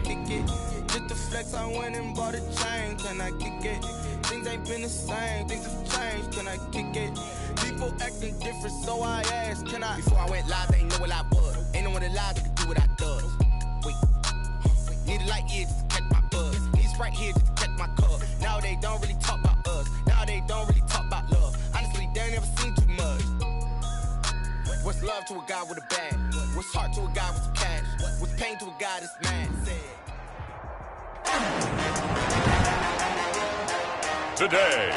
kick it? Just the flex, I went and bought a chain, can I kick it? Things ain't been the same, things have changed, can I kick it? People acting different, so I asked, can I? Before I went live, they ain't know what I was. Ain't no one alive that could do what I does. Wait, need a light here just to catch my buzz. Need Sprite here just to catch my cup. Now they don't really talk about us. Now they don't really talk about love. Honestly, they ain't never seen too much. What's love to a guy with a bag? What's heart to a guy with some cash? What's pain to a guy that's mad? Today,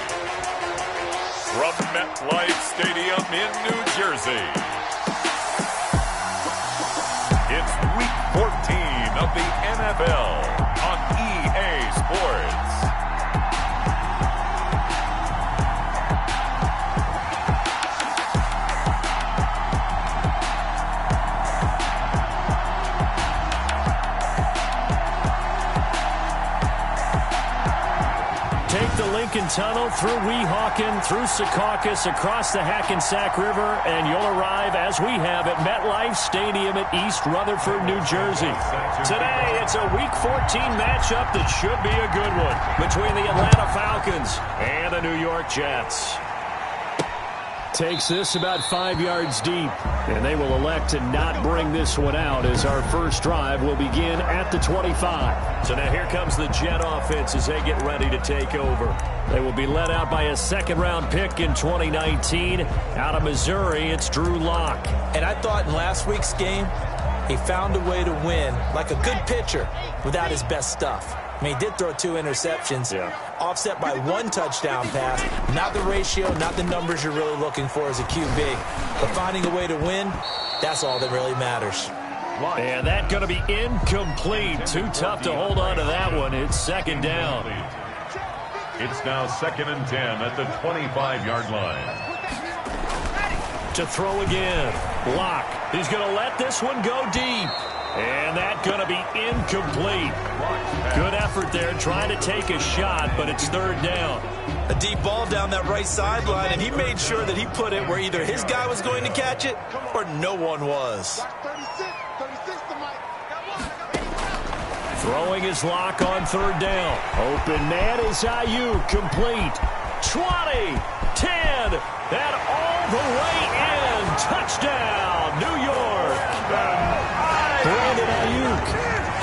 from MetLife Stadium in New Jersey, it's Week 14 of the NFL on EA Sports. Take the Lincoln Tunnel through Weehawken, through Secaucus, across the Hackensack River, and you'll arrive, as we have, at MetLife Stadium at East Rutherford, New Jersey. Today, it's a Week 14 matchup that should be a good one between the Atlanta Falcons and the New York Jets. Takes this about 5 yards deep, and they will elect to not bring this one out as our first drive will begin at the 25. So now here comes the Jet offense as they get ready to take over. They will be led out by a second-round pick in 2019. Out of Missouri, it's Drew Lock. And I thought in last week's game, he found a way to win like a good pitcher without his best stuff. I mean, he did throw 2 interceptions, offset by 1 touchdown pass. Not the ratio, not the numbers you're really looking for as a QB. But finding a way to win, that's all that really matters. And that's going to be incomplete. Too tough to hold on to that one. It's second down. It's now 2nd and 10 at the 25-yard line. To throw again. Lock. He's going to let this one go deep. And that's going to be incomplete. Good effort there trying to take a shot, but it's third down. A deep ball down that right sideline, and he made sure that he put it where either his guy was going to catch it or no one was. Throwing his Lock on third down. Open man is Ayuk, complete. 20, 10, and all the way in. Touchdown, New York. Brandon Ayuk,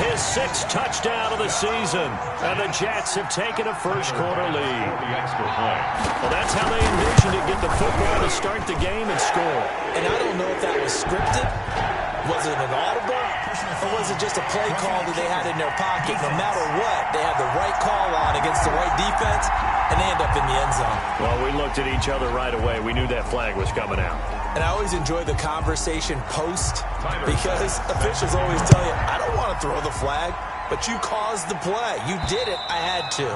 his 6th touchdown of the season. And the Jets have taken a first-quarter lead. Well, that's how they envisioned it, get the football to start the game and score. And I don't know if that was scripted. Was it an audible? Or was it just a play call that they had in their pocket? No matter what, they had the right call on against the right defense, and they end up in the end zone. Well, we looked at each other right away. We knew that flag was coming out. And I always enjoy the conversation post because officials always tell you, I don't want to throw the flag, but you caused the play. You did it. I had to.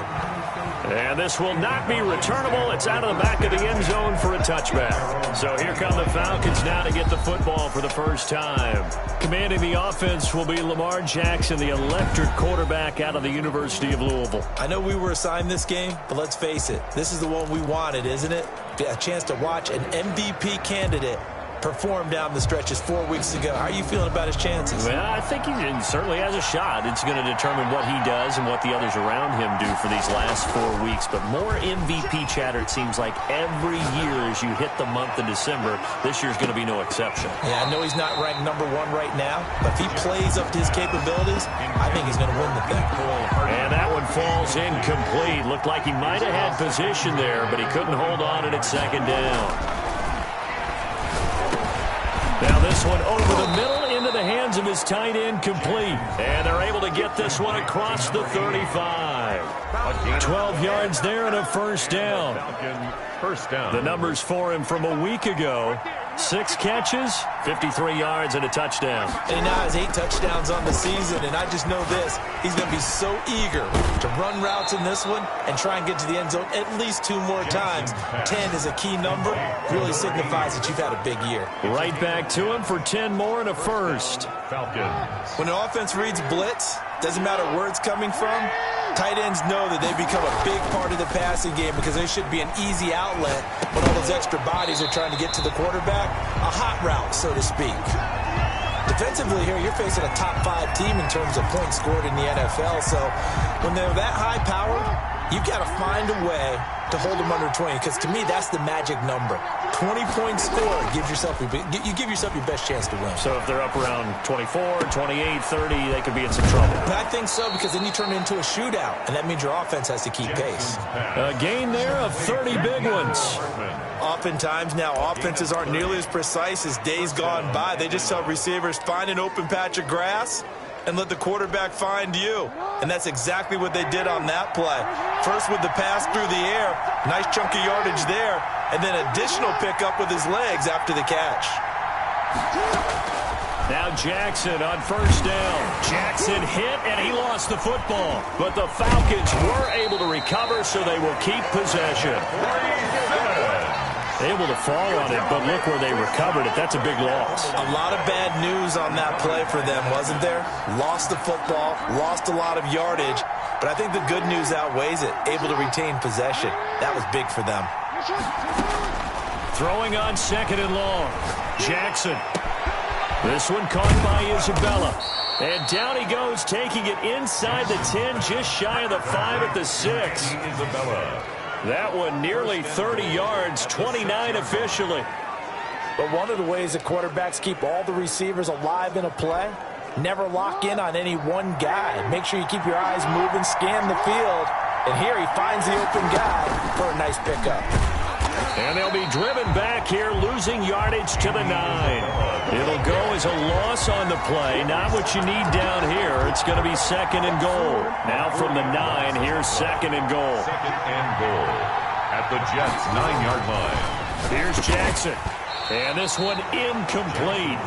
And this will not be returnable. It's out of the back of the end zone for a touchback. So here come the Falcons now to get the football for the first time. Commanding the offense will be Lamar Jackson, the electric quarterback out of the University of Louisville. I know we were assigned this game, but let's face it. This is the one we wanted, isn't it? A chance to watch an MVP candidate perform down the stretches 4 weeks ago. How are you feeling about his chances? Well, I think he certainly has a shot. It's going to determine what he does and what the others around him do for these last 4 weeks. But more MVP chatter, it seems like, every year as you hit the month of December. This year's going to be no exception. Yeah, I know he's not ranked number 1 right now, but if he plays up to his capabilities, I think he's going to win the thing. And that one falls incomplete. Looked like he might have had position there, but he couldn't hold on, and it's second down. Now this one over the middle into the hands of his tight end, complete. And they're able to get this one across the 35. 12 yards there and a first down. The numbers for him from a week ago. 6 catches, 53 yards, and a touchdown. And he now has 8 touchdowns on the season, and I just know this. He's going to be so eager to run routes in this one and try and get to the end zone at least 2 more times. 10 is a key number. Really signifies that you've had a big year. Right back to him for 10 more and a first. When an offense reads blitz, doesn't matter where it's coming from, tight ends know that they become a big part of the passing game because they should be an easy outlet when all those extra bodies are trying to get to the quarterback. A hot route, so to speak. Defensively here, you're facing a top 5 team in terms of points scored in the NFL. So when they're that high-powered, you've got to find a way to hold them under 20, because to me, that's the magic number. 20-point score, you give yourself your best chance to win. So if they're up around 24, 28, 30, they could be in some trouble. But I think so, because then you turn it into a shootout, and that means your offense has to keep pace. A gain there of 30 big ones. Oftentimes now, offenses aren't nearly as precise as days gone by. They just tell receivers, find an open patch of grass and let the quarterback find you. And that's exactly what they did on that play. First with the pass through the air, nice chunk of yardage there, and then additional pickup with his legs after the catch. Now Jackson on first down. Jackson hit, and he lost the football. But the Falcons were able to recover, so they will keep possession. Able to fall on it, but look where they recovered it. That's a big loss. A lot of bad news on that play for them, wasn't there? Lost the football, lost a lot of yardage, but I think the good news outweighs it. Able to retain possession. That was big for them. Throwing on second and long. Jackson. This one caught by Isabella. And down he goes, taking it inside the 10, just shy of the 5 at the 6. Isabella. That one nearly 30 yards, 29 officially. But one of the ways that quarterbacks keep all the receivers alive in a play, never lock in on any one guy. Make sure you keep your eyes moving, scan the field. And here he finds the open guy for a nice pickup. And they'll be driven back here, losing yardage to the 9. It'll go as a loss on the play. Not what you need down here. It's going to be second and goal. Now from the 9, here's second and goal. Second and goal at the Jets' 9-yard line. Here's Jackson. And this one incomplete.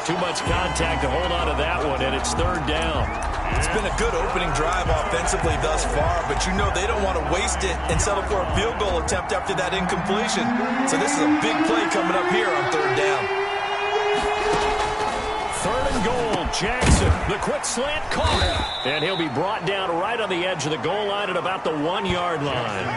Too much contact to hold on to that one, and it's third down. It's been a good opening drive offensively thus far, but you know they don't want to waste it and settle for a field goal attempt after that incompletion. So this is a big play coming up here on third down. Third and goal, Jackson. The quick slant caught. And he'll be brought down right on the edge of the goal line at about the 1-yard line.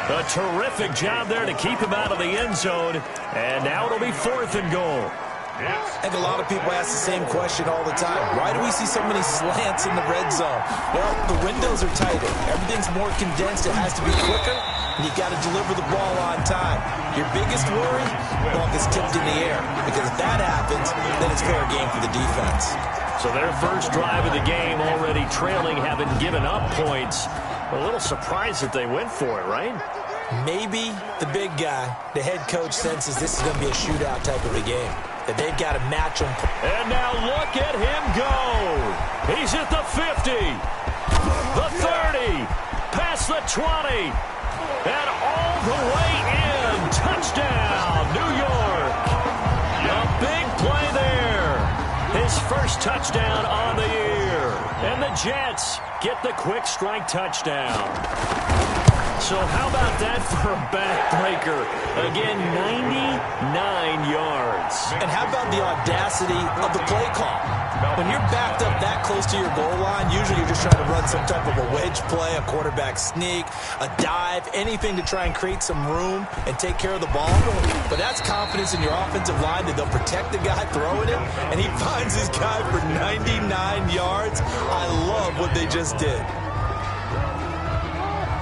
A terrific job there to keep him out of the end zone. And now it'll be fourth and goal. I think a lot of people ask the same question all the time. Why do we see so many slants in the red zone? Well, the windows are tighter. Everything's more condensed. It has to be quicker, and you've got to deliver the ball on time. Your biggest worry? Ball gets tipped in the air. Because if that happens, then it's fair game for the defense. So their first drive of the game already trailing, having given up points. A little surprised that they went for it, right? Maybe the big guy, the head coach, senses this is going to be a shootout type of a game. That they've got to match him. And now look at him go. He's at the 50, the 30, past the 20, and all the way in. Touchdown, New York. A big play there. His first touchdown on the year. And the Jets get the quick strike touchdown. So how about that for a backbreaker? Again, 99 yards. And how about the audacity of the play call? When you're backed up that close to your goal line, usually you're just trying to run some type of a wedge play, a quarterback sneak, a dive, anything to try and create some room and take care of the ball. But that's confidence in your offensive line that they'll protect the guy throwing it, and he finds his guy for 99 yards. I love what they just did.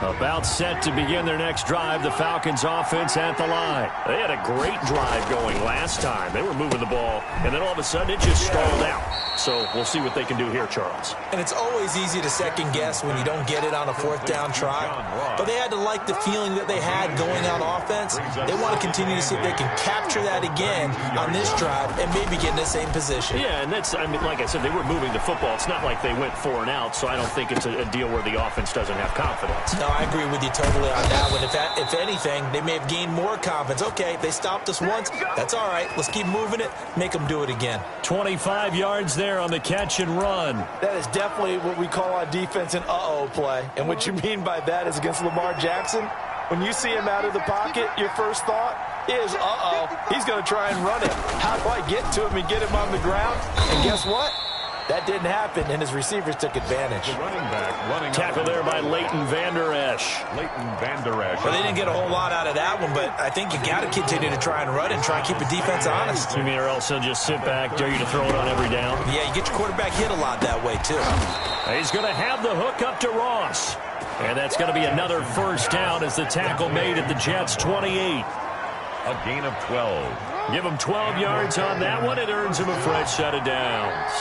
About set to begin their next drive, the Falcons offense at the line. They had a great drive going last time. They were moving the ball, and then all of a sudden it just stalled out. So we'll see what they can do here, Charles. And it's always easy to second guess when you don't get it on a fourth down try. But they had to like the feeling that they had going on offense. They want to continue to see if they can capture that again on this drive and maybe get in the same position. Yeah, and that's, I mean, like I said, they were moving the football. It's not like they went 4 and out, so I don't think it's a deal where the offense doesn't have confidence. No, I agree with you totally on that one. If anything, they may have gained more confidence. Okay, they stopped us once. That's all right. Let's keep moving it. Make them do it again. 25 yards there on the catch and run. That is definitely what we call on defense an uh-oh play. And what you mean by that is against Lamar Jackson, when you see him out of the pocket, your first thought is, uh-oh, he's going to try and run it. How do I get to him and get him on the ground? And guess what? That didn't happen, and his receivers took advantage. The running back running Tackle there by Leighton Vander Esch. Leighton Vander Esch. Well, they didn't get a whole lot out of that one, but I think you got to continue to try and run and try and keep the defense honest. You mean or else he'll just sit back, dare you to throw it on every down? Yeah, you get your quarterback hit a lot that way, too. He's going to have the hook up to Ross. And that's going to be another first down as the tackle made at the Jets' 28. A gain of 12. Give him 12 yards on that one. It earns him a fresh set of downs.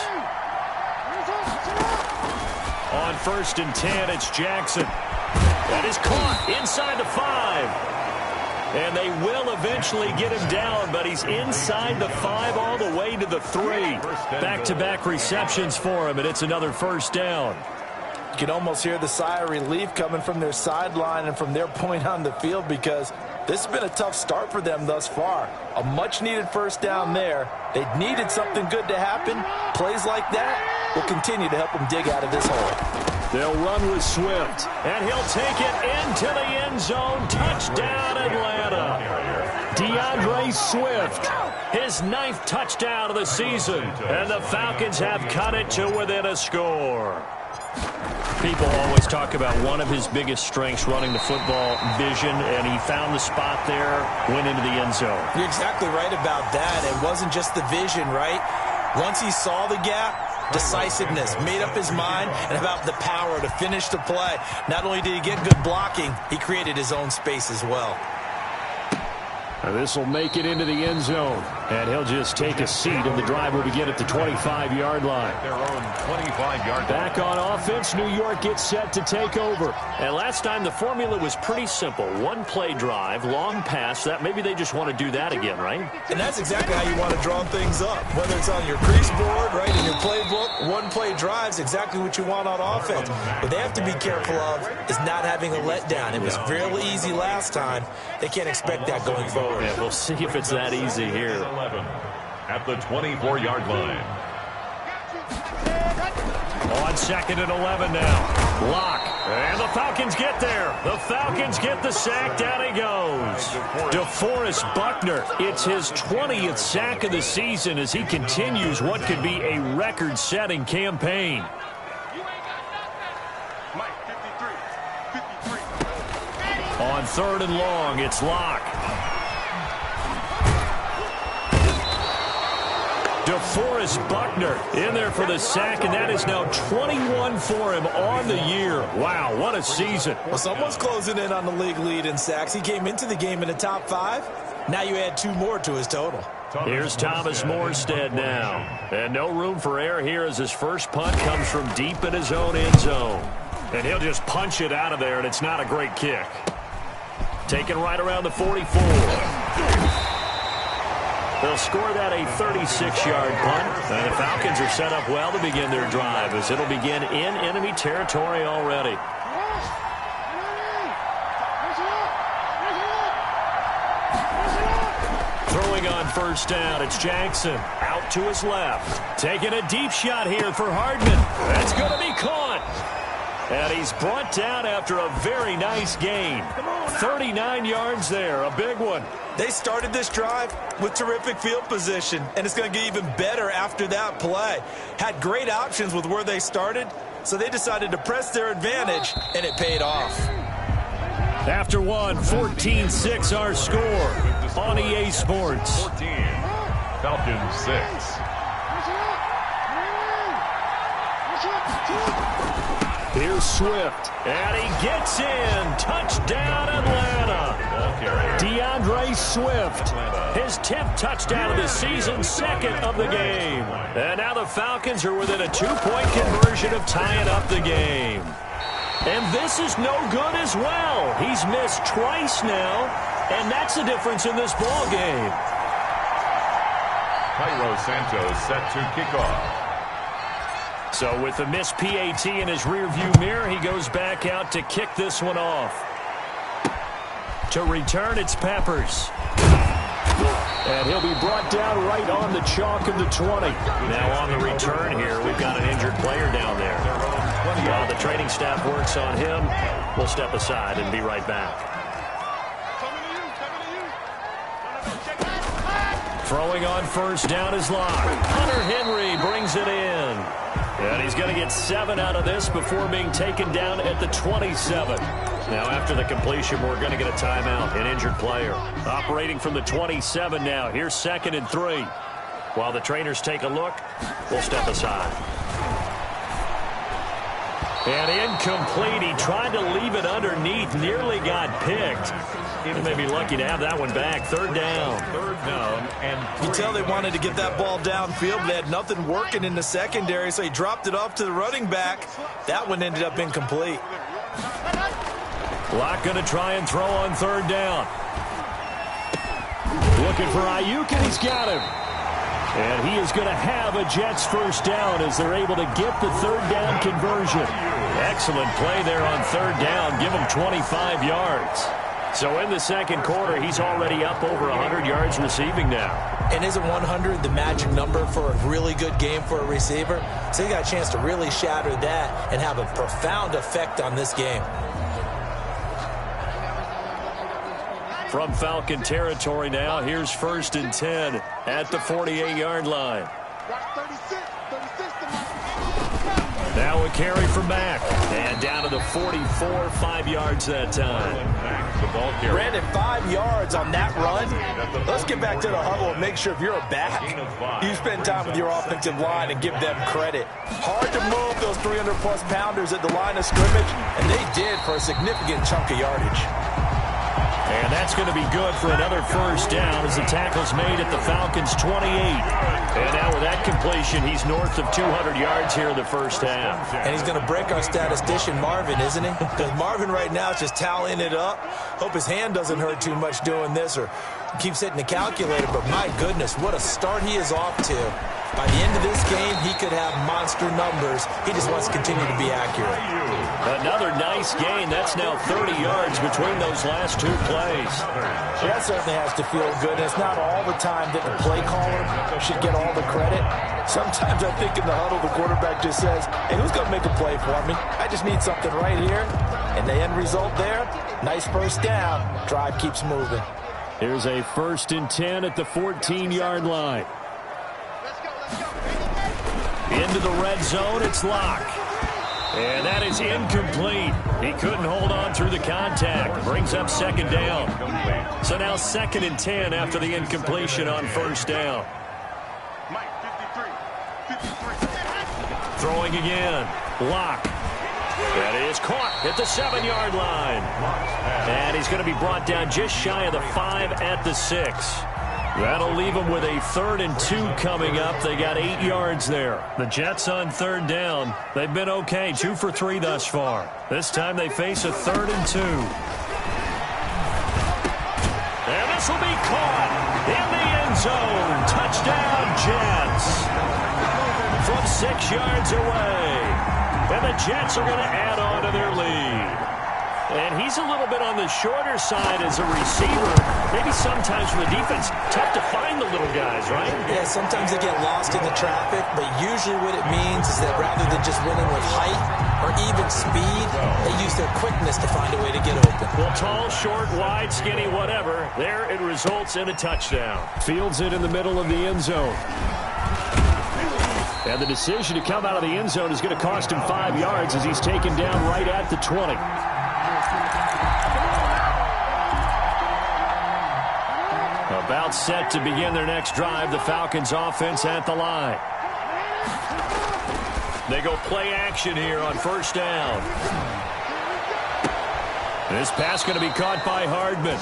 On 1st and 10, it's Jackson. That is caught inside the 5. And they will eventually get him down, but he's inside the 5 all the way to the 3. Back-to-back receptions for him, and it's another first down. You can almost hear the sigh of relief coming from their sideline and from their point on the field because this has been a tough start for them thus far. A much-needed first down there. They needed something good to happen. Plays like that will continue to help them dig out of this hole. They'll run with Swift, and he'll take it into the end zone. Touchdown, Atlanta. DeAndre Swift, his 9th touchdown of the season, and the Falcons have cut it to within a score. People always talk about one of his biggest strengths, running the football, vision, and he found the spot there, went into the end zone. You're exactly right about that. It wasn't just the vision, right? Once he saw the gap, decisiveness, made up his mind, and about the power to finish the play. Not only did he get good blocking, he created his own space as well. This will make it into the end zone, and he'll just take a seat, and the drive will begin at the 25-yard line. Their own 25-yard line. Back on offense, New York gets set to take over. And last time the formula was pretty simple. One-play drive, long pass. That maybe they just want to do that again, right? And that's exactly how you want to draw things up. Whether it's on your crease board, right, in your playbook, one-play drives exactly what you want on offense. What they have to be careful of is not having a letdown. It was real easy last time. They can't expect that going forward. Yeah, we'll see if it's that easy here. 11 at the 24-yard line. On 2nd and 11 now. Lock. And the Falcons get there. The Falcons get the sack. Down he goes. DeForest Buckner. It's his 20th sack of the season as he continues what could be a record-setting campaign. On 3rd and long, it's Lock. DeForest Buckner in there for the sack, and that is now 21 for him on the year. Wow, what a season. Well, someone's closing in on the league lead in sacks. He came into the game in the top 5. Now you add 2 more to his total. Here's Thomas Morstead now. And no room for error here as his first punt comes from deep in his own end zone. And he'll just punch it out of there, and it's not a great kick. Taken right around the 44. They'll score that a 36-yard punt. And the Falcons are set up well to begin their drive as it'll begin in enemy territory already. Throwing on first down, it's Jackson. Out to his left. Taking a deep shot here for Hardman. That's going to be caught. And he's brought down after a very nice gain. 39 yards there, a big one. They started this drive with terrific field position, and it's going to get even better after that play. Had great options with where they started, so they decided to press their advantage, and it paid off. After one, 14-6 our score on EA Sports. 14, Falcons 6. Here's Swift, and he gets in. Touchdown, Atlanta. DeAndre Swift, his 10th touchdown of the season, 2nd of the game. And now the Falcons are within a 2-point conversion of tying up the game. And this is no good as well. He's missed twice now, and that's the difference in this ball game. Cairo Santos set to kick off. So with the missed PAT in his rearview mirror, he goes back out to kick this one off. To return, it's Peppers. And he'll be brought down right on the chalk of the 20. Now on the return here, we've got an injured player down there. While the training staff works on him, we'll step aside and be right back. Throwing on first down is Locke. Hunter Henry brings it in. And he's going to get 7 out of this before being taken down at the 27. Now, after the completion, we're going to get a timeout, an injured player. Operating from the 27 now. Here's 2nd and 3. While the trainers take a look, we'll step aside. And incomplete. He tried to leave it underneath. Nearly got picked. He may be lucky to have that one back. 3rd down. 3rd down and 3. You tell they wanted to get that ball downfield, but they had nothing working in the secondary, so he dropped it off to the running back. That one ended up incomplete. Locke going to try and throw on 3rd down. Looking for Ayuk, and he's got him. And he is going to have a Jets 1st down as they're able to get the 3rd down conversion. Excellent play there on 3rd down. Give him 25 yards. So in the 2nd quarter, he's already up over 100 yards receiving now. And isn't 100 the magic number for a really good game for a receiver? So he got a chance to really shatter that and have a profound effect on this game. From Falcon territory now, here's 1st and 10 at the 48-yard line. Now a carry from Mack. And down to the 44, 5 yards that time. Brandon, 5 yards on that run. Let's get back to the huddle and make sure if you're a back, you spend time with your offensive line and give them credit. Hard to move those 300-plus pounders at the line of scrimmage, and they did for a significant chunk of yardage. And that's going to be good for another 1st down as the tackle's made at the Falcons' 28. And now with that completion, he's north of 200 yards here in the 1st half. And he's going to break our statistician, Marvin, isn't he? Because Marvin right now is just tallying it up. Hope his hand doesn't hurt too much doing this or keeps hitting the calculator. But my goodness, what a start he is off to. By the end of this game, he could have monster numbers. He just wants to continue to be accurate. Another nice gain. That's now 30 yards between those last 2 plays. That certainly has to feel good. And it's not all the time that the play caller should get all the credit. Sometimes I think in the huddle, the quarterback just says, hey, who's going to make a play for me? I just need something right here. And the end result there, nice 1st down. Drive keeps moving. Here's a 1st and 10 at the 14-yard line. Into the red zone, it's Locke. And that is incomplete. He couldn't hold on through the contact. Brings up 2nd down. So now 2nd and 10 after the incompletion on 1st down. Throwing again. Locke. That is caught at the 7-yard line. And he's going to be brought down just shy of the 5 at the 6. That'll leave them with a 3rd and 2 coming up. They got 8 yards there. The Jets on 3rd down. They've been okay, 2 for 3 thus far. This time they face a 3rd and 2. And this will be caught in the end zone. Touchdown, Jets. From 6 yards away. And the Jets are going to add on to their lead. And he's a little bit on the shorter side as a receiver. Maybe sometimes for the defense, tough to find the little guys, right? Yeah, sometimes they get lost in the traffic, but usually what it means is that rather than just winning with height or even speed, they use their quickness to find a way to get open. Well, tall, short, wide, skinny, whatever. There it results in a touchdown. Fields it in the middle of the end zone. And the decision to come out of the end zone is going to cost him 5 yards as he's taken down right at the 20. About set to begin their next drive. The Falcons offense at the line. They go play action here on 1st down. This pass going to be caught by Hardman.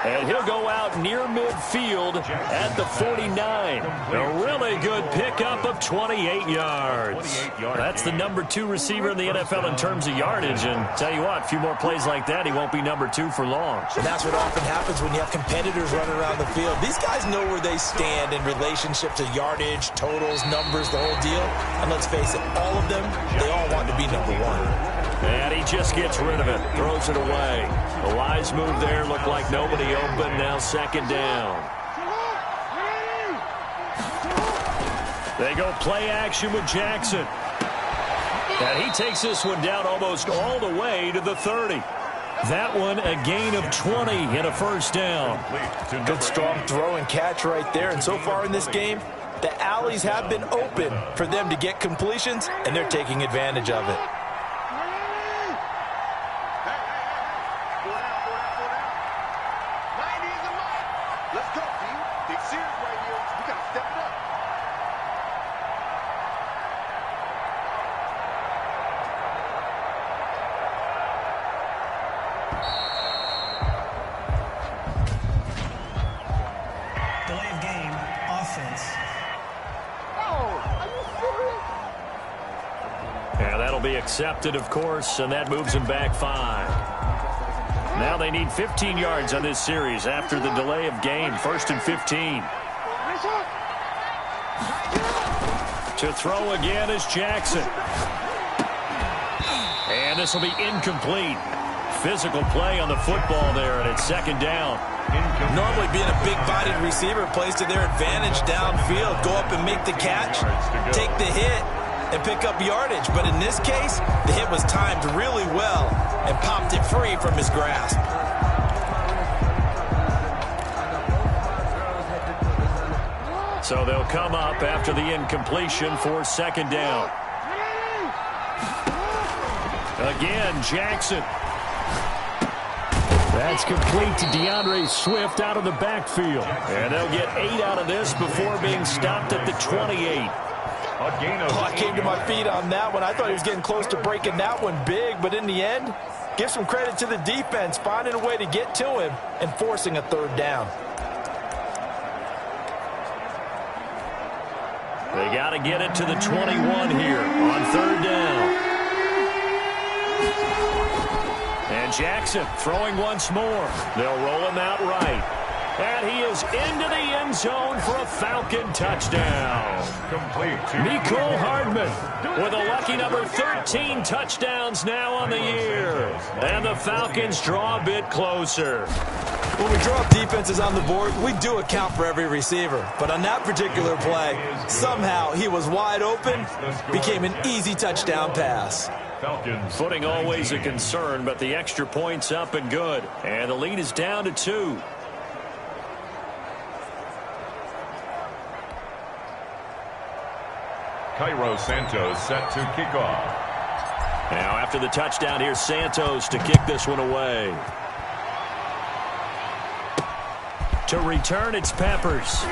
And he'll go out near midfield at the 49. A really good pickup of 28 yards. That's the number 2 receiver in the NFL in terms of yardage. And tell you what, a few more plays like that, he won't be number 2 for long. And that's what often happens when you have competitors running around the field. These guys know where they stand in relationship to yardage, totals, numbers, the whole deal. And let's face it, all of them, they all want to be number 1. And he just gets rid of it, throws it away. A wise move there, looked like nobody open, now 2nd down. They go play action with Jackson. And he takes this one down almost all the way to the 30. That one a gain of 20 and a 1st down. Good strong throw and catch right there. And so far in this game, The alleys have been open for them to get completions, and they're taking advantage of it. Let's go, team. Big series right here. We got to step it up. Delay of game, offense. Oh, are you serious? Yeah, that'll be accepted, of course, and that moves them back 5. Now they need 15 yards on this series after the delay of game. 1st and 15. To throw again is Jackson. And this will be incomplete. Physical play on the football there, and it's 2nd down. Normally being a big-bodied receiver plays to their advantage downfield. Go up and make the catch, take the hit, and pick up yardage. But in this case, the hit was timed really well and popped it free from his grasp. So they'll come up after the incompletion for 2nd down. Again, Jackson. That's complete to DeAndre Swift out of the backfield. And they'll get 8 out of this before being stopped at the 28. I came to my feet on that one. I thought he was getting close to breaking that one big, but in the end, give some credit to the defense, finding a way to get to him and forcing a 3rd down. They got to get it to the 21 here on 3rd down. And Jackson throwing once more. They'll roll him out right. And he is into the end zone for a Falcon touchdown. Complete to Mecole Hardman with a lucky number 13 touchdowns now on the year. And the Falcons draw a bit closer. When we draw up defenses on the board, we do account for every receiver. But on that particular play, somehow he was wide open, became an easy touchdown pass. Falcons. Footing always a concern, but the extra point's up and good. And the lead is down to 2. Cairo Santos set to kick off. Now after the touchdown, here's Santos to kick this one away. To return, it's Peppers.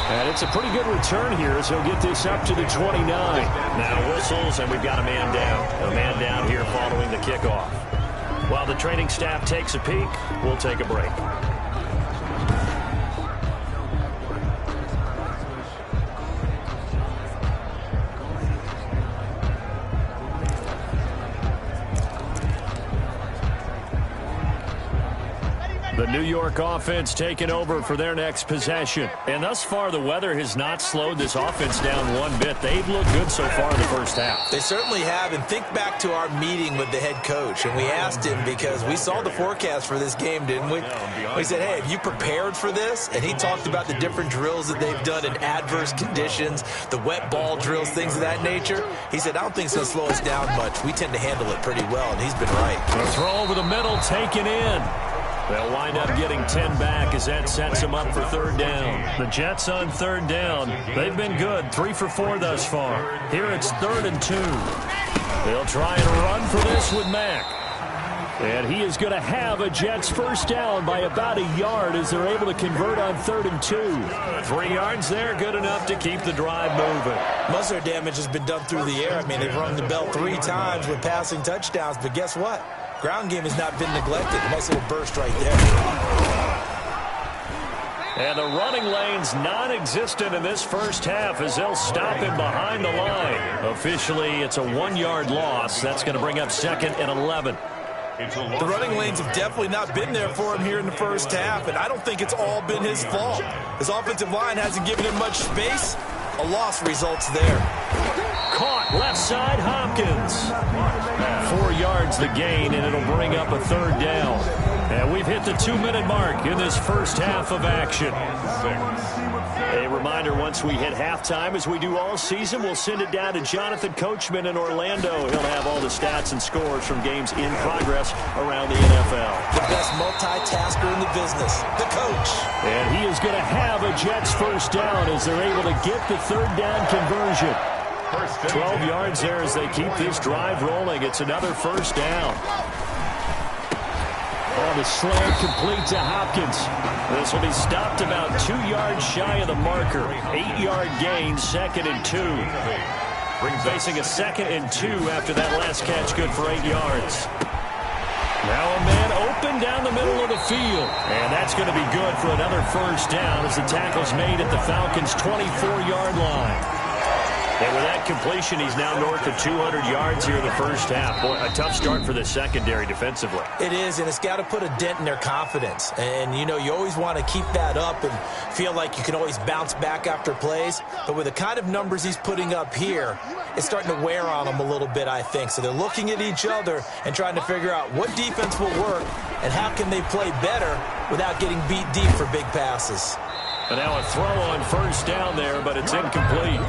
And it's a pretty good return here as he'll get this up to the 29. Now whistles, and we've got a man down. A man down here following the kickoff. While the training staff takes a peek, we'll take a break. The New York offense taking over for their next possession. And thus far, the weather has not slowed this offense down one bit. They've looked good so far in the first half. They certainly have. And think back to our meeting with the head coach. And we asked him because we saw the forecast for this game, didn't we? We said, hey, have you prepared for this? And he talked about the different drills that they've done in adverse conditions, the wet ball drills, things of that nature. He said, I don't think it's going to slow us down much. We tend to handle it pretty well, and he's been right. A throw over the middle, taken in. They'll wind up getting 10 back as that sets them up for 3rd down. The Jets on 3rd down. They've been good, 3 for 4 thus far. Here it's 3rd and 2. They'll try and run for this with Mack. And he is going to have a Jets first down by about a yard as they're able to convert on 3rd and 2. 3 yards there, good enough to keep the drive moving. Most of their damage has been done through the air. I mean, they've rung the bell 3 times with passing touchdowns, but guess what? Ground game has not been neglected. A nice little burst right there. And the running lane's non-existent in this first half as they'll stop him behind the line. Officially, it's a 1-yard loss. That's going to bring up 2nd and 11. The running lanes have definitely not been there for him here in the first half, and I don't think it's all been his fault. His offensive line hasn't given him much space. A loss results there. Caught left inside Hopkins. 4 yards the gain, and it'll bring up a third down. And we've hit the 2-minute mark in this first half of action. A reminder, once we hit halftime, as we do all season, we'll send it down to Jonathan Coachman in Orlando. He'll have all the stats and scores from games in progress around the NFL. The best multitasker in the business, the coach. And he is going to have a Jets first down as they're able to get the third down conversion. 12 yards there as they keep this drive rolling. It's another first down. On the slant, complete to Hopkins. This will be stopped about 2 yards shy of the marker. 8-yard gain, 2nd and 2. Facing a 2nd and 2 after that last catch, good for 8 yards. Now a man open down the middle of the field. And that's going to be good for another first down as the tackle's made at the Falcons' 24-yard line. And with that completion, he's now north of 200 yards here in the first half. Boy, a tough start for the secondary defensively. It is, and it's got to put a dent in their confidence. And, you know, you always want to keep that up and feel like you can always bounce back after plays. But with the kind of numbers he's putting up here, it's starting to wear on them a little bit, I think. So they're looking at each other and trying to figure out what defense will work and how can they play better without getting beat deep for big passes. And now a throw on first down there, but it's incomplete.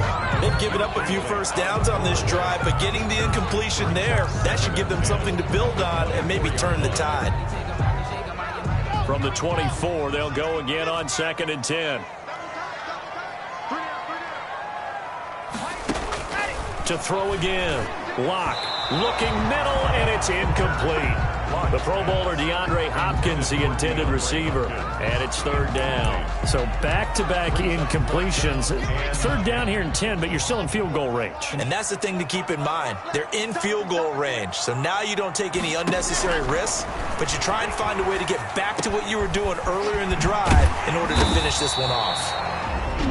They've given up a few first downs on this drive, but getting the incompletion there, that should give them something to build on and maybe turn the tide. From the 24, they'll go again on 2nd and 10. To throw again. Lock. Looking middle, and it's incomplete. The Pro Bowler DeAndre Hopkins, the intended receiver. And it's third down. So back-to-back incompletions. Third down here in 10, but you're still in field goal range. And that's the thing to keep in mind. They're in field goal range. So now you don't take any unnecessary risks, but you try and find a way to get back to what you were doing earlier in the drive in order to finish this one off.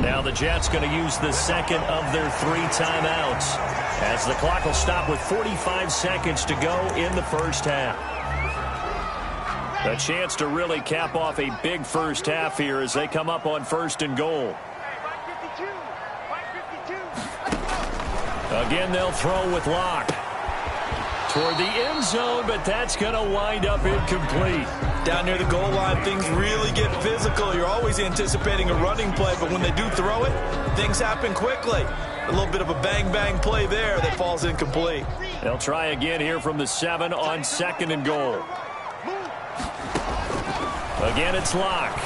Now the Jets going to use the second of their 3 timeouts as the clock will stop with 45 seconds to go in the first half. A chance to really cap off a big first half here as they come up on 1st and goal. Again, they'll throw with Lock. Toward the end zone, but that's going to wind up incomplete. Down near the goal line, things really get physical. You're always anticipating a running play, but when they do throw it, things happen quickly. A little bit of a bang-bang play there that falls incomplete. They'll try again here from the 7 on 2nd and goal. Again, it's Lock.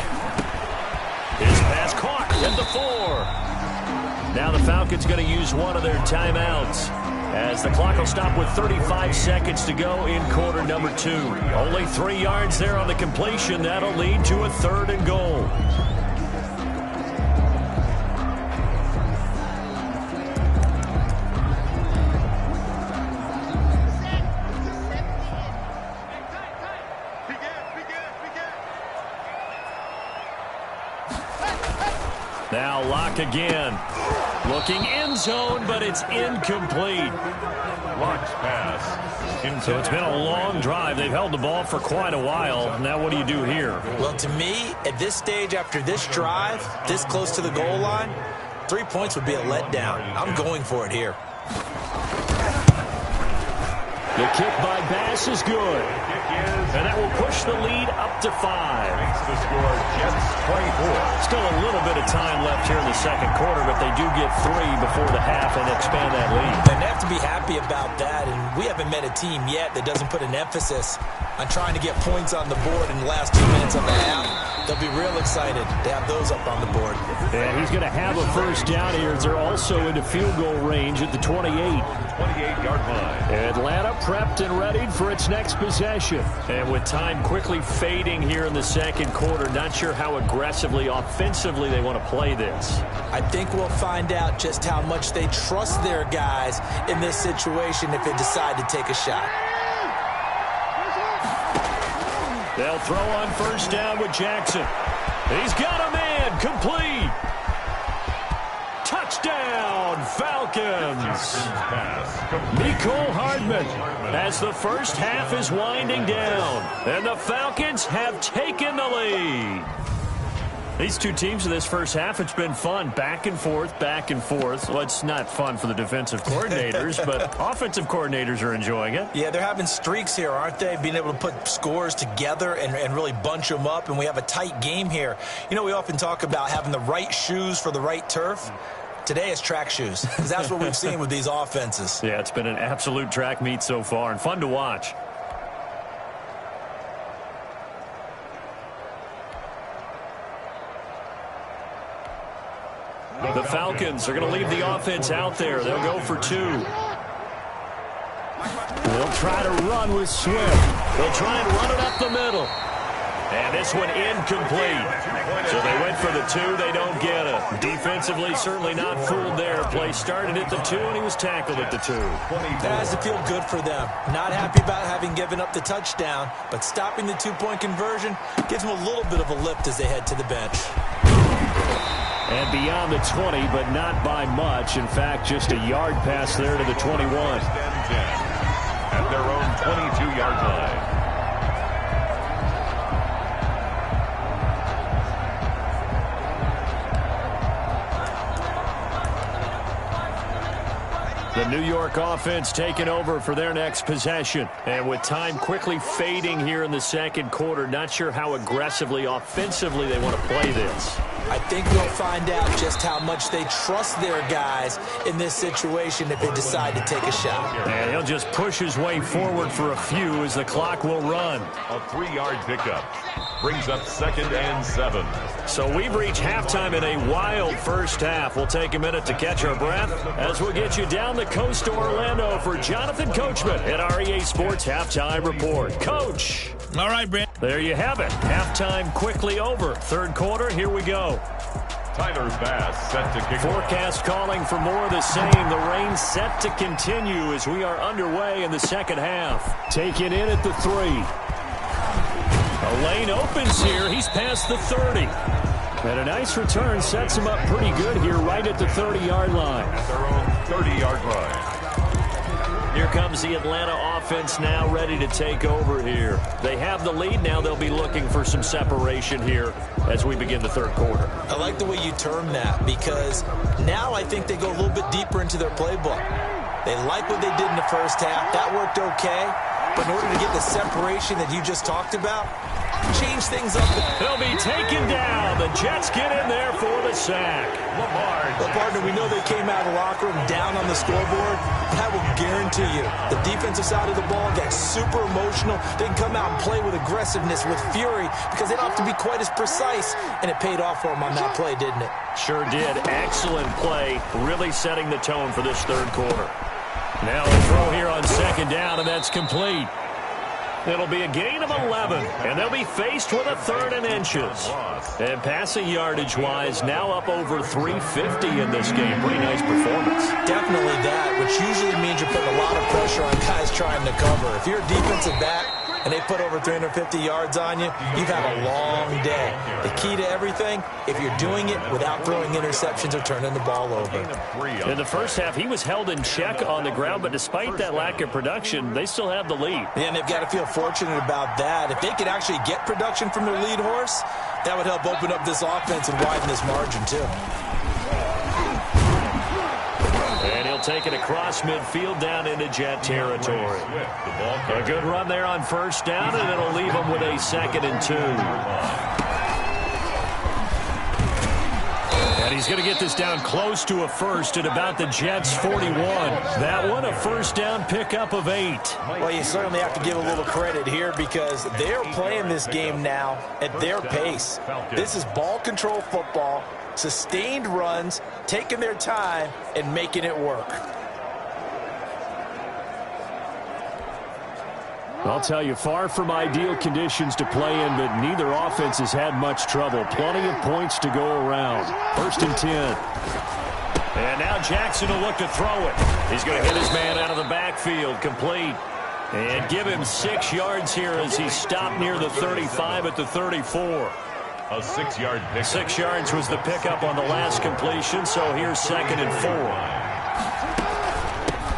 His pass caught at the 4. Now the Falcons going to use one of their timeouts as the clock will stop with 35 seconds to go in quarter number 2. Only 3 yards there on the completion. That'll lead to a 3rd and goal. Now Lock again. Looking end zone, but it's incomplete. Lock's pass. So it's been a long drive. They've held the ball for quite a while. Now what do you do here? Well, to me, at this stage after this drive, this close to the goal line, 3 points would be a letdown. I'm going for it here. The kick by Bass is good. And that will push the lead up to 5. Makes the score Jets 24. Still a little bit of time left here in the second quarter, but they do get 3 before the half and expand that lead. And they have to be happy about that, and we haven't met a team yet that doesn't put an emphasis on trying to get points on the board in the last 2 minutes of the half. They'll be real excited to have those up on the board. And he's going to have a first down here as they're also into field goal range at the 28. 28-yard line. Atlanta prepped and readied for its next possession. And with time quickly fading here in the second quarter, not sure how aggressively, offensively they want to play this. I think we'll find out just how much they trust their guys in this situation if they decide to take a shot. They'll throw on first down with Jackson. He's got a man, complete. Touchdown, Falcons. Mecole Hardman as the first half is winding down. And the Falcons have taken the lead. These two teams in this first half, it's been fun. Back and forth, back and forth. Well, it's not fun for the defensive coordinators, but offensive coordinators are enjoying it. Yeah, they're having streaks here, aren't they? Being able to put scores together and really bunch them up, and we have a tight game here. You know, we often talk about having the right shoes for the right turf. Today it's track shoes, because that's what we've seen with these offenses. Yeah, it's been an absolute track meet so far, and fun to watch. The Falcons are going to leave the offense out there. They'll go for 2. They'll try to run with Swift. They'll try and run it up the middle. And this one incomplete. So they went for the 2. They don't get it. Defensively, certainly not fooled there. Play started at the 2, and he was tackled at the 2. That has to feel good for them. Not happy about having given up the touchdown, but stopping the 2-point conversion gives them a little bit of a lift as they head to the bench. And beyond the 20, but not by much. In fact, just a yard pass there to the 21. At their own 22-yard line. The New York offense taking over for their next possession. And with time quickly fading here in the second quarter, not sure how aggressively, offensively they want to play this. I think we'll find out just how much they trust their guys in this situation if they decide to take a shot. And he'll just push his way forward for a few as the clock will run. A 3-yard pickup brings up 2nd and 7. So we've reached halftime in a wild first half. We'll take a minute to catch our breath as we'll get you down the coast to Orlando for Jonathan Coachman at our EA Sports Halftime Report. Coach. All right, Brent. There you have it. Halftime quickly over. Third quarter, here we go. Tyler Bass set to kick. Forecast calling for more of the same. The rain set to continue as we are underway in the second half. Taken in at the 3. A lane opens here. He's past the 30. And a nice return sets him up pretty good here right at the 30-yard line. At their own 30-yard line. Here comes the Atlanta offense now ready to take over here. They have the lead. Now they'll be looking for some separation here as we begin the third quarter. I like the way you term that because now I think they go a little bit deeper into their playbook. They like what they did in the first half. That worked okay. But in order to get the separation that you just talked about, change things up. They'll be taken down. The Jets get in there for the sack. Well, partner, we know they came out of the locker room down on the scoreboard. That will guarantee you the defensive side of the ball got super emotional. They can come out and play with aggressiveness, with fury, because they don't have to be quite as precise. And it paid off for them on that play, didn't it? Sure did. Excellent play, really setting the tone for this third quarter. Now a throw here on second down, and that's complete. It'll be a gain of 11, and they'll be faced with a 3rd and inches. And passing yardage-wise, now up over 350 in this game. Pretty nice performance. Definitely that, which usually means you're putting a lot of pressure on guys trying to cover. If you're a defensive back and they put over 350 yards on you, you've had a long day. The key to everything, if you're doing it without throwing interceptions or turning the ball over. In the first half, he was held in check on the ground, but despite that lack of production, they still have the lead. Yeah, and they've got to feel fortunate about that. If they could actually get production from their lead horse, that would help open up this offense and widen this margin, too. And he'll take it across midfield down into Jet territory. A good run there on first down, and it'll leave them with a 2nd and 2. And he's going to get this down close to a first at about the Jets' 41. That one, a first down pickup of 8. Well, you certainly have to give a little credit here because they're playing this game now at their pace. This is ball control football, sustained runs, taking their time, and making it work. I'll tell you, far from ideal conditions to play in, but neither offense has had much trouble. Plenty of points to go around. 1st and 10. And now Jackson will look to throw it. He's going to hit his man out of the backfield, complete. And give him 6 yards here as he stopped near the 35 at the 34. A 6-yard pickup. 6 yards was the pickup on the last completion, so here's 2nd and 4.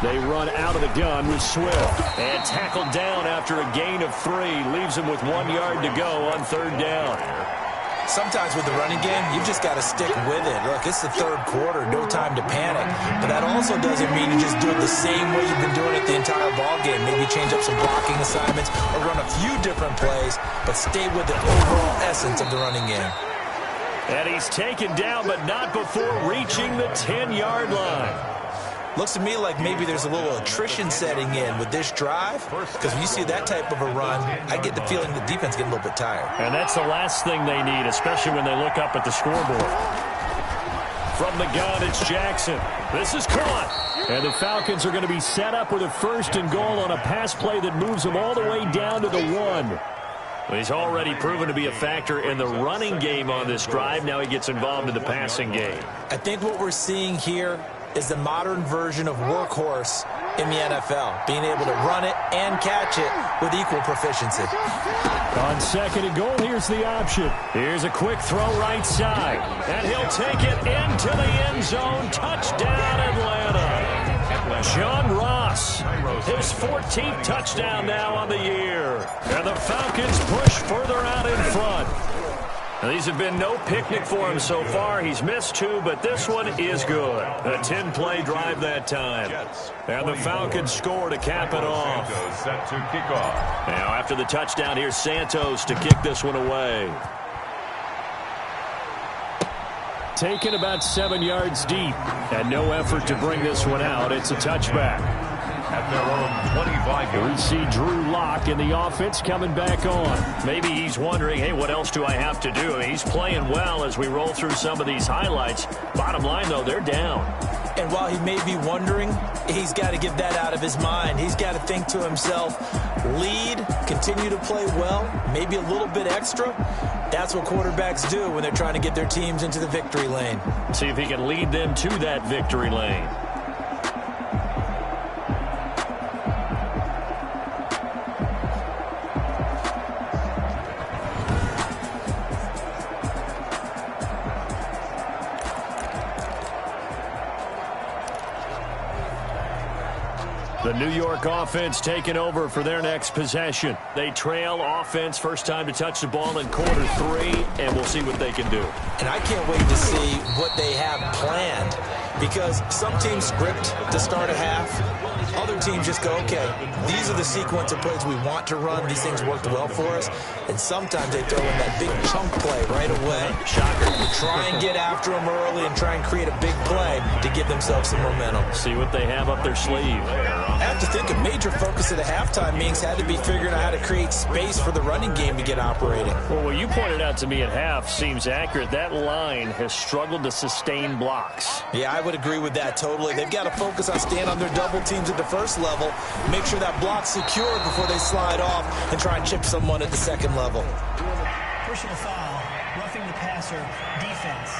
They run out of the gun with Swift. And tackled down after a gain of 3. Leaves him with 1 yard to go on 3rd down. Sometimes with the running game, you've just got to stick with it. Look, it's the third quarter, no time to panic. But that also doesn't mean you just do it the same way you've been doing it the entire ball game. Maybe change up some blocking assignments or run a few different plays, but stay with the overall essence of the running game. And he's taken down, but not before reaching the 10-yard line. Looks to me like maybe there's a little attrition setting in with this drive, because when you see that type of a run, I get the feeling the defense getting a little bit tired. And that's the last thing they need, especially when they look up at the scoreboard. From the gun, it's Jackson. This is caught. And the Falcons are going to be set up with a 1st and goal on a pass play that moves them all the way down to the 1. Well, he's already proven to be a factor in the running game on this drive. Now he gets involved in the passing game. I think what we're seeing here is the modern version of workhorse in the NFL, being able to run it and catch it with equal proficiency. On 2nd and goal, here's the option. Here's a quick throw right side, and he'll take it into the end zone. Touchdown, Atlanta. John Ross, his 14th touchdown now on the year. And the Falcons push further out in front. Now, these have been no picnic for him so far. He's missed 2, but this one is good. A 10-play drive that time. And the Falcons score to cap it off. Set to kick off. Now, after the touchdown, here's Santos to kick this one away. Taken about 7 yards deep. And no effort to bring this one out. It's a touchback. At their own 25. We see Drew Lock in the offense coming back on. Maybe he's wondering, hey, what else do I have to do? I mean, he's playing well as we roll through some of these highlights. Bottom line, though, they're down. And while he may be wondering, he's got to get that out of his mind. He's got to think to himself, lead, continue to play well, maybe a little bit extra. That's what quarterbacks do when they're trying to get their teams into the victory lane. See if he can lead them to that victory lane. The New York offense taking over for their next possession. They trail offense, first time to touch the ball in quarter 3, and we'll see what they can do. And I can't wait to see what they have planned, because some teams script to start a half. Other teams just go, okay, these are the sequence of plays we want to run. These things worked well for us. And sometimes they throw in that big chunk play right away. Shocker. Try and get after them early and try and create a big play to give themselves some momentum. See what they have up their sleeve. I have to think a major focus of the halftime meetings had to be figuring out how to create space for the running game to get operating. Well, what you pointed out to me at half seems accurate. That line has struggled to sustain blocks. Yeah, I would agree with that totally. They've got to focus on staying on their double teams at the first level, make sure that block's secure before they slide off and try and chip someone at the second level. Personal foul, roughing the passer, defense.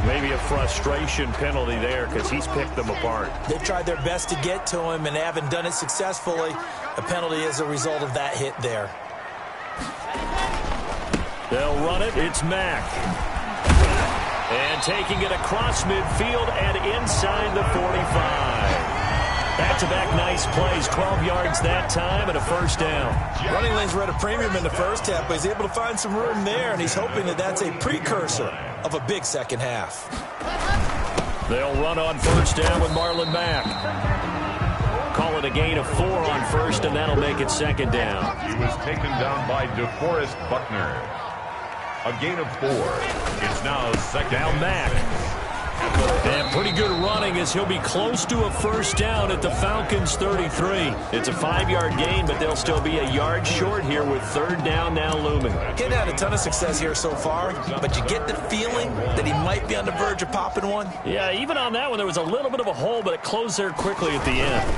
Maybe a frustration penalty there because he's picked them apart. They've tried their best to get to him and haven't done it successfully. A penalty as a result of that hit there. They'll run it. It's Mack. And taking it across midfield and inside the 45. Back-to-back nice plays, 12 yards that time and a first down. Running lanes were at a premium in the first half, but he's able to find some room there, and he's hoping that that's a precursor of a big second half. They'll run on first down with Marlon Mack. Call it a gain of 4 on first, and that'll make it second down. He was taken down by DeForest Buckner. A gain of 4. It's now second down. Mack. And pretty good running as he'll be close to a first down at the Falcons' 33. It's a 5-yard gain, but they'll still be a yard short here with third down now looming. Getting had a ton of success here so far, but you get the feeling that he might be on the verge of popping one. Yeah, even on that one, there was a little bit of a hole, but it closed there quickly at the end.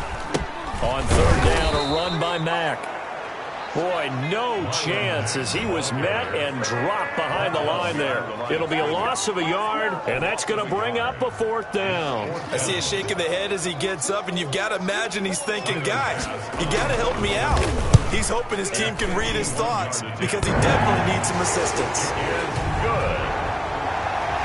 On third down, a run by Mack. Boy, no chance as he was met and dropped behind the line there. It'll be a loss of a yard, and that's going to bring up a fourth down. I see a shake of the head as he gets up, and you've got to imagine he's thinking, guys, you got to help me out. He's hoping his team can read his thoughts because he definitely needs some assistance. Good.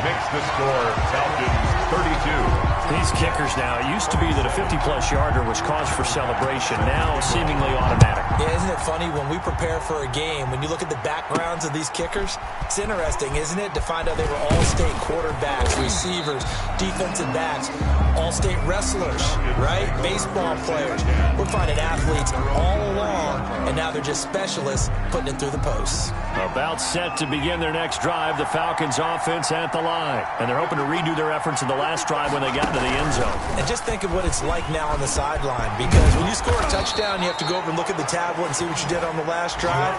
Makes the score Falcons 32. These kickers now, it used to be that a 50-plus yarder was cause for celebration. Now, seemingly automatic. Yeah, isn't it funny when we prepare for a game, when you look at the backgrounds of these kickers, it's interesting, isn't it, to find out they were all-state quarterbacks, receivers, defensive backs, all-state wrestlers, right? Baseball players. We're finding athletes all along, and now they're just specialists putting it through the posts. About set to begin their next drive, the Falcons offense at the line. And they're hoping to redo their efforts in the last drive when they got into the end zone. And just think of what it's like now on the sideline, because when you score a touchdown, you have to go over and look at the tablet and see what you did on the last drive.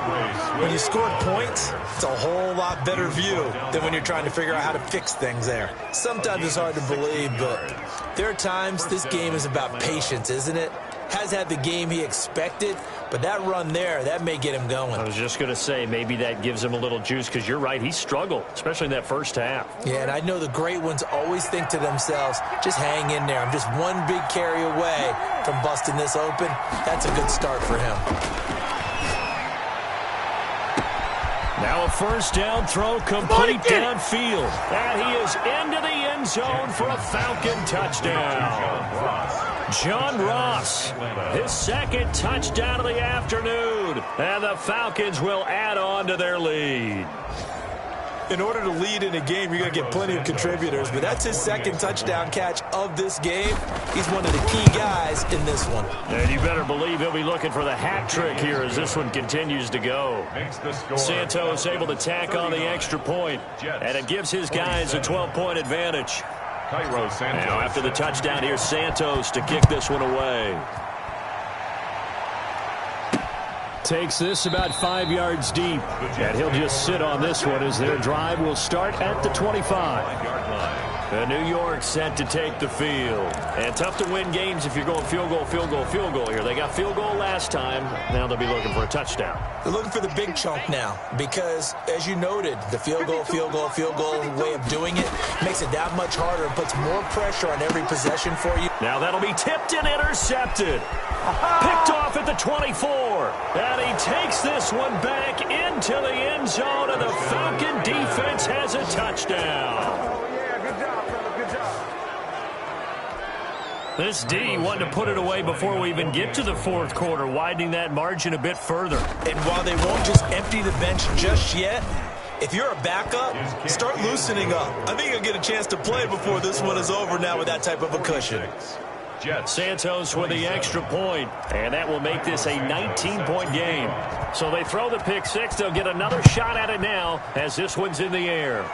When you scored points, it's a whole lot better view than when you're trying to figure out how to fix things there. Sometimes it's hard to believe, but there are times this game is about patience, isn't it? Has had the game he expected, but that run there, that may get him going. I was just going to say, maybe that gives him a little juice, because you're right, he struggled, especially in that first half. Yeah, and I know the great ones always think to themselves, just hang in there. I'm just one big carry away from busting this open. That's a good start for him. Now a first down throw complete downfield. And he is into the end zone for a Falcon touchdown. John Ross, his second touchdown of the afternoon. And the Falcons will add on to their lead. In order to lead in a game, you're going to get plenty of contributors, but that's his second touchdown catch of this game. He's one of the key guys in this one. And you better believe he'll be looking for the hat trick here as this one continues to go. Santos able to tack on the extra point, and it gives his guys a 12-point advantage. Now after the touchdown, here's Santos to kick this one away. Takes this about 5 yards deep, and he'll just sit on this one as their drive will start at the 25. And New York set to take the field. And tough to win games if you're going field goal, field goal, field goal here. They got field goal last time. Now they'll be looking for a touchdown. They're looking for the big chunk now because, as you noted, the field goal, field goal, field goal way of doing it makes it that much harder and puts more pressure on every possession for you. Now that'll be tipped and intercepted. Picked off at the 24. And he takes this one back into the end zone, and the Falcon defense has a touchdown. This D wanted to put it away before we even get to the fourth quarter, widening that margin a bit further. And while they won't just empty the bench just yet, if you're a backup, start loosening up. I think you'll get a chance to play before this one is over now with that type of a cushion. Santos with the extra point, and that will make this a 19-point game. So they throw the pick six. They'll get another shot at it now as this one's in the air.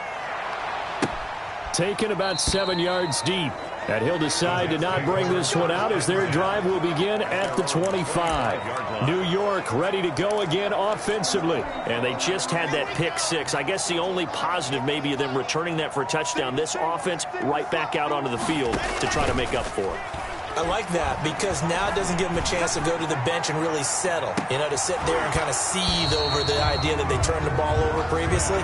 Taken about 7 yards deep. And he'll decide to not bring this one out as their drive will begin at the 25. New York ready to go again offensively. And they just had that pick six. I guess the only positive maybe of them returning that for a touchdown. This offense right back out onto the field to try to make up for it. I like that because now it doesn't give them a chance to go to the bench and really settle. You know, to sit there and kind of seethe over the idea that they turned the ball over previously.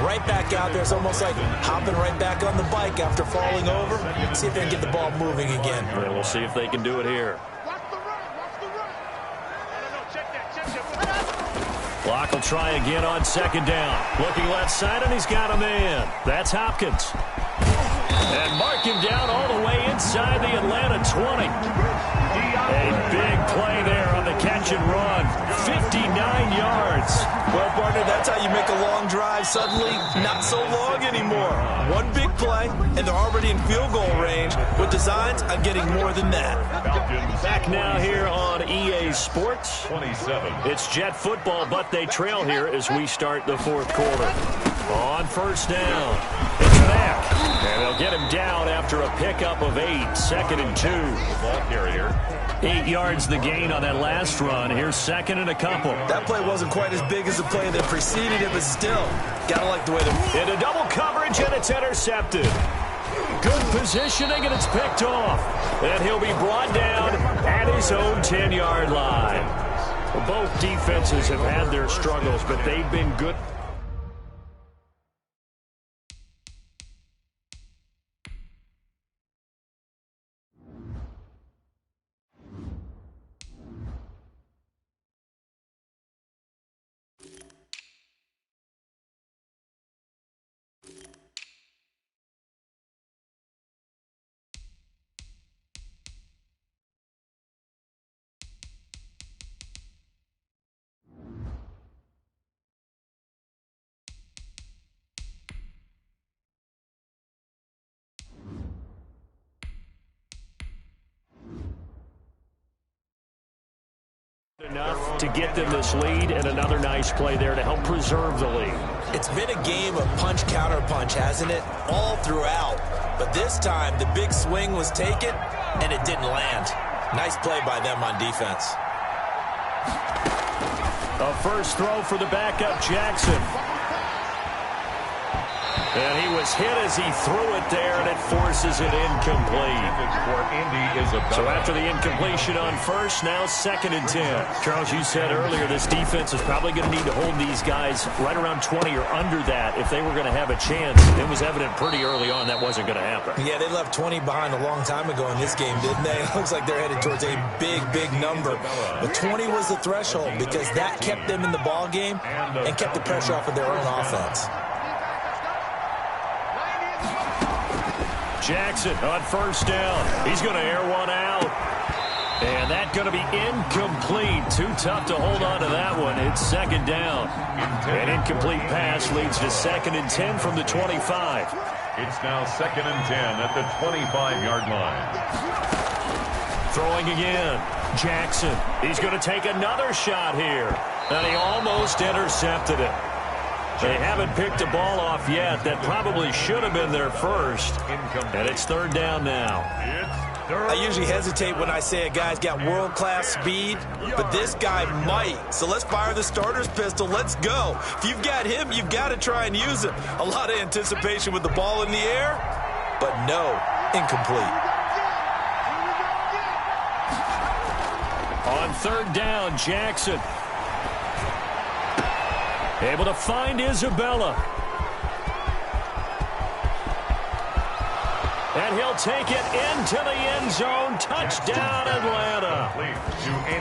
Right back out there. It's almost like hopping right back on the bike after falling over. See if they can get the ball moving again. And we'll see if they can do it here. Block will try again on second down. Looking left side, and he's got a man. That's Hopkins. And mark him down all the way inside the Atlanta 20. A big play there on the catch and run. 59 yards. Well, partner, that's how you make a long drive suddenly not so long anymore. One big play, and they're already in field goal range with designs on getting more than that. Back now here on EA Sports. 27. It's Jet football, but they trail here as we start the fourth quarter. On first down, it's Mack. And they'll get him down after a pickup of 8, 2nd and 2. Ball carrier. 8 yards the gain on that last run. Here's second and a couple. That play wasn't quite as big as the play that preceded it, but still, gotta like the way they're... Into double coverage, and it's intercepted. Good positioning, and it's picked off. And he'll be brought down at his own 10-yard line. Both defenses have had their struggles, but they've been good. to get them this lead, and another nice play there to help preserve the lead. It's been a game of punch-counter-punch, hasn't it? All throughout. But this time, the big swing was taken, and it didn't land. Nice play by them on defense. A first throw for the backup, Jackson. And he was hit as he threw it there, and it forces it incomplete. So after the incompletion on first, now 2nd and 10. Charles, you said earlier this defense is probably going to need to hold these guys right around 20 or under that if they were going to have a chance. It was evident pretty early on that wasn't going to happen. Yeah, they left 20 behind a long time ago in this game, didn't they? It looks like they're headed towards a big, big number. But 20 was the threshold because that kept them in the ball game and kept the pressure off of their own offense. Jackson on first down. He's going to air one out. And that's going to be incomplete. Too tough to hold on to that one. It's 2nd down. An incomplete pass leads to 2nd and 10 from the 25. It's now 2nd and 10 at the 25-yard line. Throwing again. Jackson. He's going to take another shot here. And he almost intercepted it. They haven't picked a ball off yet. That probably should have been their first. And it's 3rd down now. I usually hesitate when I say a guy's got world-class speed, but this guy might. So let's fire the starter's pistol. Let's go. If you've got him, you've got to try and use him. A lot of anticipation with the ball in the air, but no, incomplete. On 3rd down, Jackson. Able to find Isabella. And he'll take it into the end zone. Touchdown, Atlanta.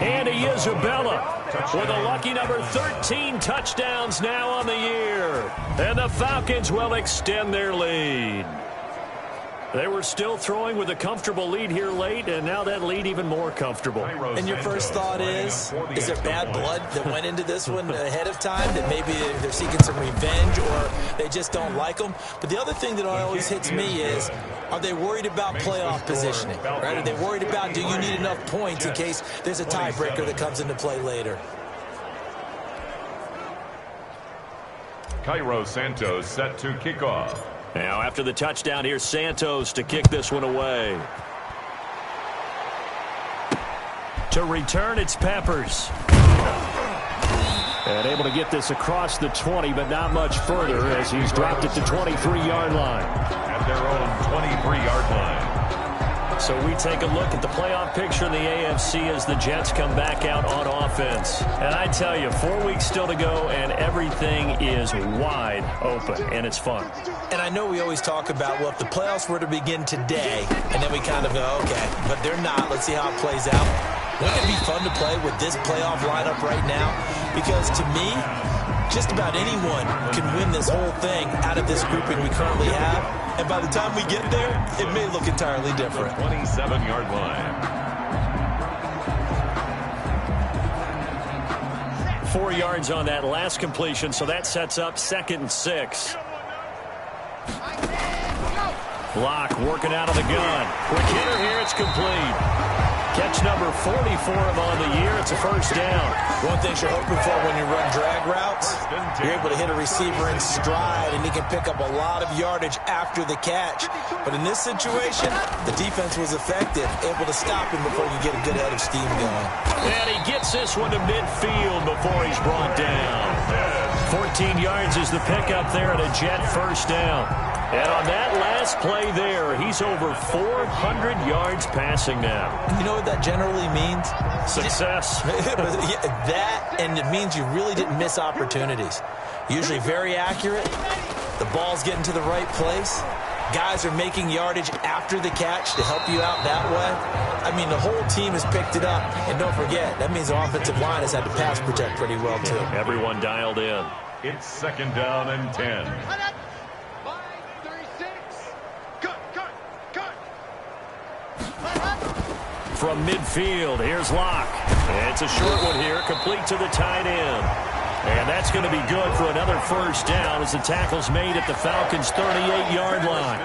Andy Isabella with a lucky number 13 touchdowns now on the year. And the Falcons will extend their lead. They were still throwing with a comfortable lead here late, and now that lead even more comfortable. And your first thought is there bad blood that went into this one ahead of time, that maybe they're seeking some revenge or they just don't like them? But the other thing that always hits me is, are they worried about playoff positioning? Right? Are they worried about, do you need enough points in case there's a tiebreaker that comes into play later? Cairo Santos set to kick off. Now, after the touchdown, here's Santos to kick this one away. To return, it's Peppers. And able to get this across the 20, but not much further as he's dropped it to 23-yard line. At their own 23-yard line. So we take a look at the playoff picture in the AFC as the Jets come back out on offense. And I tell you, 4 weeks still to go, and everything is wide open, and it's fun. And I know we always talk about, well, if the playoffs were to begin today, and then we kind of go, okay, but they're not. Let's see how it plays out. Wouldn't it be fun to play with this playoff lineup right now? Because to me, just about anyone can win this whole thing out of this grouping we currently have. And by the time we get there, it may look entirely different. 27-yard line. 4 yards on that last completion, so that sets up 2nd and 6. Block working out of the gun. Quick hitter here, it's complete. Catch number 40 for him on the year. It's a first down. One thing you're hoping for when you run drag routes, you're able to hit a receiver in stride, and he can pick up a lot of yardage after the catch. But in this situation, the defense was effective, able to stop him before you get a good head of steam going. And he gets this one to midfield before he's brought down. 14 yards is the pickup there at a Jet first down. And on that last play there, he's over 400 yards passing now. You know what that generally means? Success. That, and it means you really didn't miss opportunities. Usually very accurate. The ball's getting to the right place. Guys are making yardage after the catch to help you out that way. I mean, the whole team has picked it up. And don't forget, that means the offensive line has had to pass protect pretty well, too. Everyone dialed in. It's 2nd down and 10. From midfield, here's Locke. It's a short one here, complete to the tight end. And that's going to be good for another first down as the tackle's made at the Falcons' 38-yard line.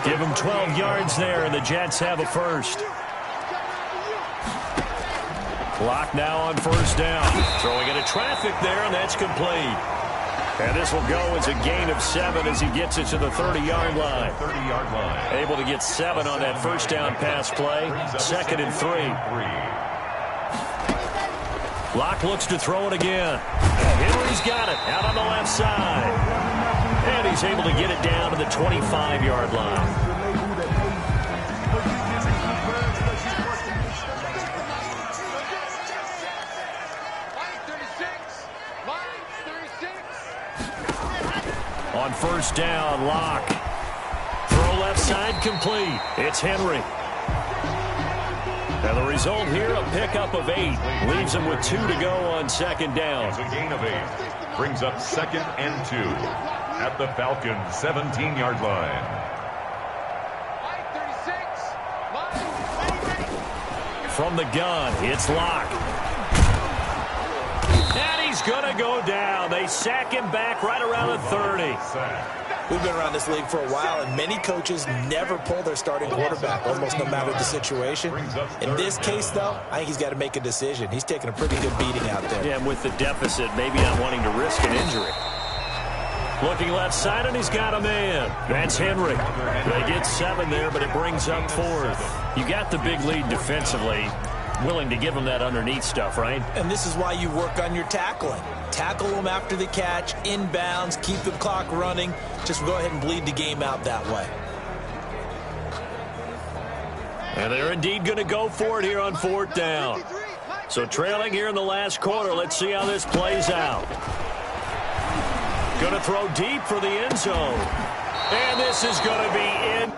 Give them 12 yards there, and the Jets have a first. Clock now on first down. Throwing into traffic there, and that's complete. And this will go as a gain of 7 as he gets it to the 30-yard line. 30-yard line. Able to get 7 on that first down pass play. 2nd and 3. Locke looks to throw it again. Henry's got it out on the left side. And he's able to get it down to the 25-yard line. On first down, Locke. Throw left side complete. It's Henry. And the result here, a pickup of 8. Leaves him with 2 to go on 2nd down. It's a gain of 8. Brings up 2nd and 2 at the Falcons' 17-yard line. From the gun, it's Locke. And he's going to go down. They sack him back right around the 30. We've been around this league for a while, and many coaches never pull their starting quarterback, almost no matter the situation. In this case, though, I think he's got to make a decision. He's taking a pretty good beating out there. Yeah, and with the deficit, maybe not wanting to risk an injury. Looking left side, and he's got a man. That's Henry. They get 7 there, but it brings up 4th. You got the big lead defensively. Willing to give him that underneath stuff, right? And this is why you work on your tackling. Tackle them after the catch, inbounds, keep the clock running. Just go ahead and bleed the game out that way. And they're indeed going to go for it here on 4th down. So trailing here in the last quarter, let's see how this plays out. Going to throw deep for the end zone. And this is going to be in.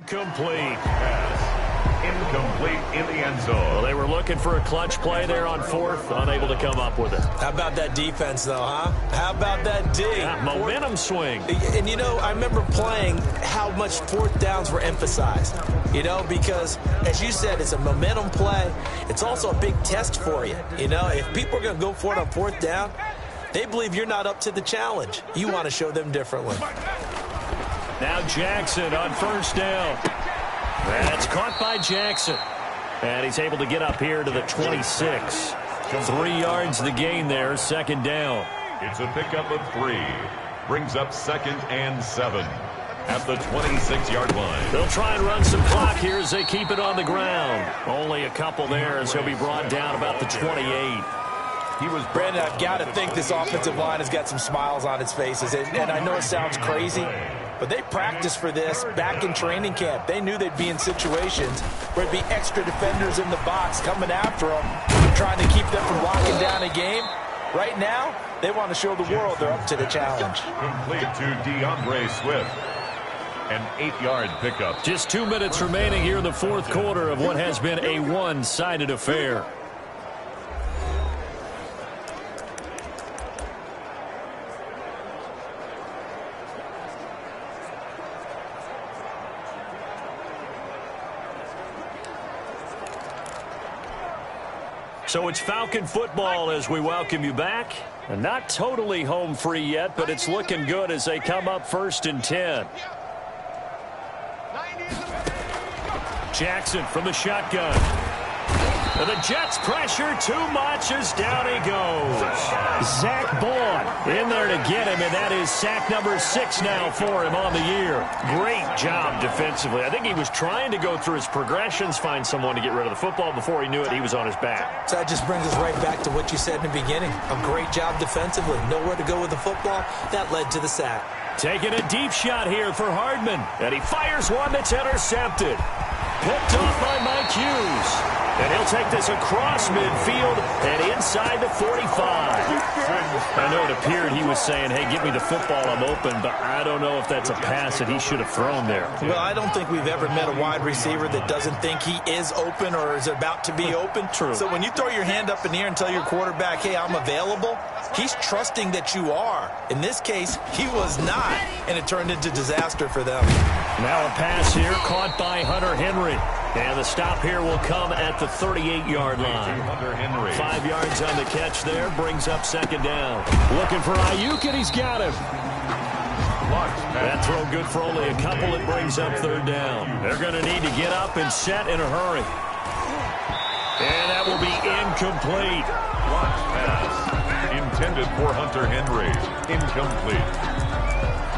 Complete. Pass. Incomplete in the end zone. Well, they were looking for a clutch play there on fourth, unable to come up with it. How about that defense, though, huh? How about that D? Yeah, momentum swing. And, I remember playing how much fourth downs were emphasized, because, as you said, it's a momentum play. It's also a big test for you. If people are going to go for it on fourth down, they believe you're not up to the challenge. You want to show them differently. Now Jackson on first down. That's caught by Jackson. And he's able to get up here to the 26. 3 yards the gain there, second down. It's a pickup of 3. Brings up 2nd and 7 at the 26-yard line. They'll try and run some clock here as they keep it on the ground. Only a couple there as he'll be brought down about the 28. Brandon, I've got to think this offensive line has got some smiles on its faces. And I know it sounds crazy, but they practiced for this back in training camp. They knew they'd be in situations where there'd be extra defenders in the box coming after them, trying to keep them from locking down a game. Right now, they want to show the world they're up to the challenge. Complete to DeAndre Swift. An 8-yard pickup. Just 2 minutes remaining here in the fourth quarter of what has been a one-sided affair. So it's Falcon football as we welcome you back. And not totally home free yet, but it's looking good as they come up 1st and 10. Jackson from the shotgun. And the Jets pressure too much as down he goes. Zach Baun in there to get him, and that is sack number 6 now for him on the year. Great job defensively. I think he was trying to go through his progressions, find someone to get rid of the football. Before he knew it, he was on his back. So that just brings us right back to what you said in the beginning. A great job defensively. Nowhere to go with the football. That led to the sack. Taking a deep shot here for Hardman, and he fires one that's intercepted. Picked off by Mike Hughes. And he'll take this across midfield and inside the 45. I know it appeared he was saying, hey, give me the football, I'm open, but I don't know if that's a pass that he should have thrown there. Well, I don't think we've ever met a wide receiver that doesn't think he is open or is about to be open. True. So when you throw your hand up in the air and tell your quarterback, hey, I'm available, he's trusting that you are. In this case, he was not, and it turned into disaster for them. Now a pass here caught by Hunter Henry. And the stop here will come at the 38-yard line. 5 yards on the catch there, brings up second down. Looking for Ayuk, and he's got him. That throw good for only a couple. It brings up third down. They're going to need to get up and set in a hurry. And that will be incomplete. Pass intended for Hunter Henry. Incomplete.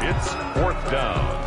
It's 4th down.